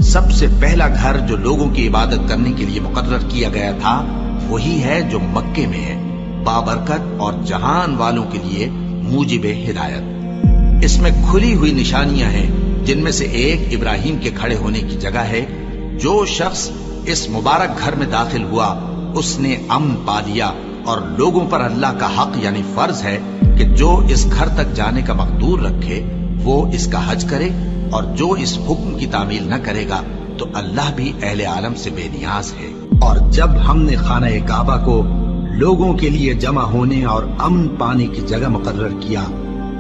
سب سے پہلا گھر جو لوگوں کی عبادت کرنے کے لیے مقرر کیا گیا تھا وہی ہے جو مکے میں ہے، بابرکت اور جہان والوں کے لیے موجب ہدایت۔ اس میں کھلی ہوئی نشانیاں ہیں، جن میں سے ایک ابراہیم کے کھڑے ہونے کی جگہ ہے۔ جو شخص اس مبارک گھر میں داخل ہوا اس نے امن پا لیا، اور لوگوں پر اللہ کا حق یعنی فرض ہے کہ جو اس گھر تک جانے کا مقدور رکھے وہ اس کا حج کرے، اور جو اس حکم کی تعمیل نہ کرے گا تو اللہ بھی اہل عالم سے بے نیاز ہے۔ اور جب ہم نے خانہ کعبہ کو لوگوں کے لیے جمع ہونے اور امن پانے کی جگہ مقرر کیا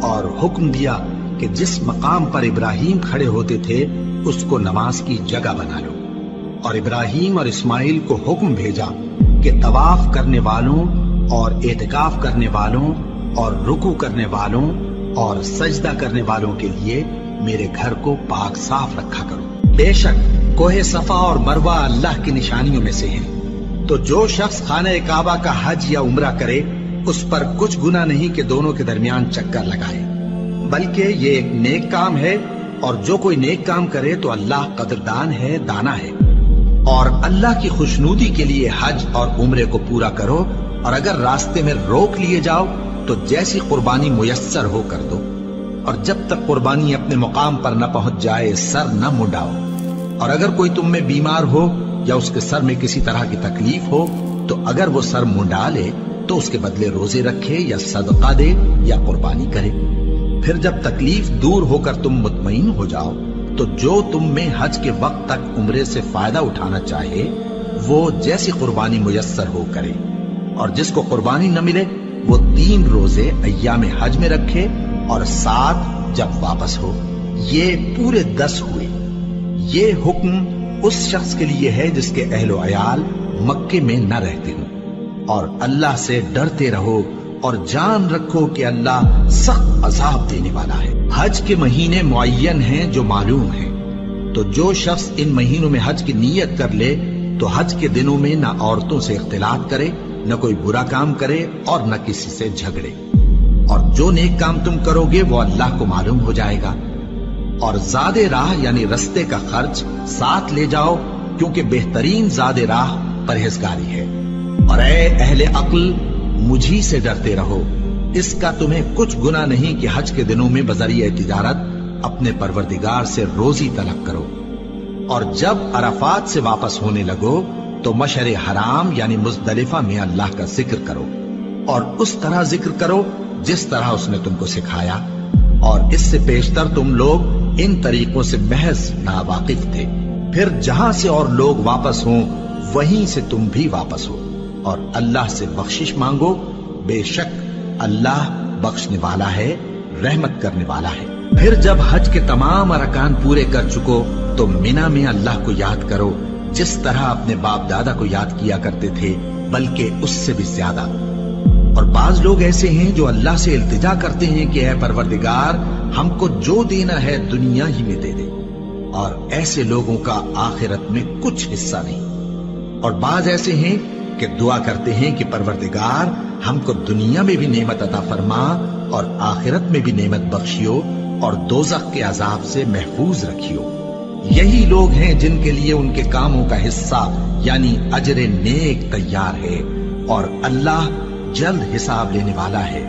اور حکم دیا کہ جس مقام پر ابراہیم کھڑے ہوتے تھے اس کو نماز کی جگہ بنا لو، اور ابراہیم اور اسماعیل کو حکم بھیجا کہ طواف کرنے والوں اور اعتکاف کرنے والوں اور رکوع کرنے والوں اور سجدہ کرنے والوں کے لیے میرے گھر کو پاک صاف رکھا کرو۔ بے شک کوہ صفا اور مروہ اللہ کی نشانیوں میں سے ہیں، تو جو شخص خانہ کعبہ کا حج یا عمرہ کرے اس پر کچھ گناہ نہیں کہ دونوں کے درمیان چکر لگائے، بلکہ یہ ایک نیک کام ہے، اور جو کوئی نیک کام کرے تو اللہ قدردان ہے، دانا ہے۔ اور اللہ کی خوشنودی کے لیے حج اور عمرے کو پورا کرو، اور اگر راستے میں روک لیے جاؤ تو جیسی قربانی میسر ہو کر دو، اور جب تک قربانی اپنے مقام پر نہ پہنچ جائے سر نہ منڈاؤ۔ اور اگر کوئی تم میں بیمار ہو یا اس کے سر میں کسی طرح کی تکلیف ہو تو اگر وہ سر منڈا لے تو اس کے بدلے روزے رکھے یا صدقہ دے یا قربانی کرے۔ پھر جب تکلیف دور ہو کر تم مطمئن ہو جاؤ تو جو تم میں حج کے وقت تک عمرے سے فائدہ اٹھانا چاہے وہ جیسی قربانی میسر ہو کرے، اور جس کو قربانی نہ ملے وہ 3 روزے ایام حج میں رکھے اور 7 جب واپس ہو، یہ پورے 10 ہوئے۔ یہ حکم اس شخص کے لیے ہے جس کے اہل و عیال مکے میں نہ رہتے ہوں، اور اللہ سے ڈرتے رہو اور جان رکھو کہ اللہ سخت عذاب دینے والا ہے۔ حج کے مہینے معین ہیں جو معلوم ہیں، تو جو شخص ان مہینوں میں حج کی نیت کر لے تو حج کے دنوں میں نہ عورتوں سے اختلاط کرے، نہ کوئی برا کام کرے اور نہ کسی سے جھگڑے، اور جو نیک کام تم کرو گے وہ اللہ کو معلوم ہو جائے گا۔ اور زاد راہ یعنی رستے کا خرچ ساتھ لے جاؤ، کیونکہ بہترین زاد راہ پرہیزگاری ہے۔ اور اے اہل عقل مجھی سے ڈرتے رہو، اس کا تمہیں کچھ گناہ نہیں کہ حج کے دنوں میں بذریعہ تجارت اپنے پروردگار سے روزی طلب کرو۔ اور جب عرفات سے واپس ہونے لگو تو مشعر حرام یعنی مزدلفہ میں اللہ کا ذکر کرو، اور اس طرح ذکر کرو جس طرح اس نے تم کو سکھایا، اور اس سے پیشتر تم لوگ ان طریقوں سے محض ناواقف تھے۔ پھر جہاں سے اور لوگ واپس ہوں وہیں سے تم بھی واپس ہو، اور اللہ سے بخشش مانگو، بے شک اللہ بخشنے والا ہے، رحمت کرنے والا ہے۔ پھر جب حج کے تمام ارکان پورے کر چکو تو مینا میں اللہ کو یاد کرو جس طرح اپنے باپ دادا کو یاد کیا کرتے تھے، بلکہ اس سے بھی زیادہ۔ اور بعض لوگ ایسے ہیں جو اللہ سے التجا کرتے ہیں کہ اے پروردگار ہم کو جو دینا ہے دنیا ہی میں دے دے، اور ایسے لوگوں کا آخرت میں کچھ حصہ نہیں۔ اور بعض ایسے ہیں کہ دعا کرتے ہیں کہ پروردگار ہم کو دنیا میں بھی نعمت عطا فرما اور آخرت میں بھی نعمت بخشیو اور دوزخ کے عذاب سے محفوظ رکھیو۔ یہی لوگ ہیں جن کے لیے ان کے کاموں کا حصہ یعنی اجر نیک تیار ہے، اور اللہ جلد حساب لینے والا ہے۔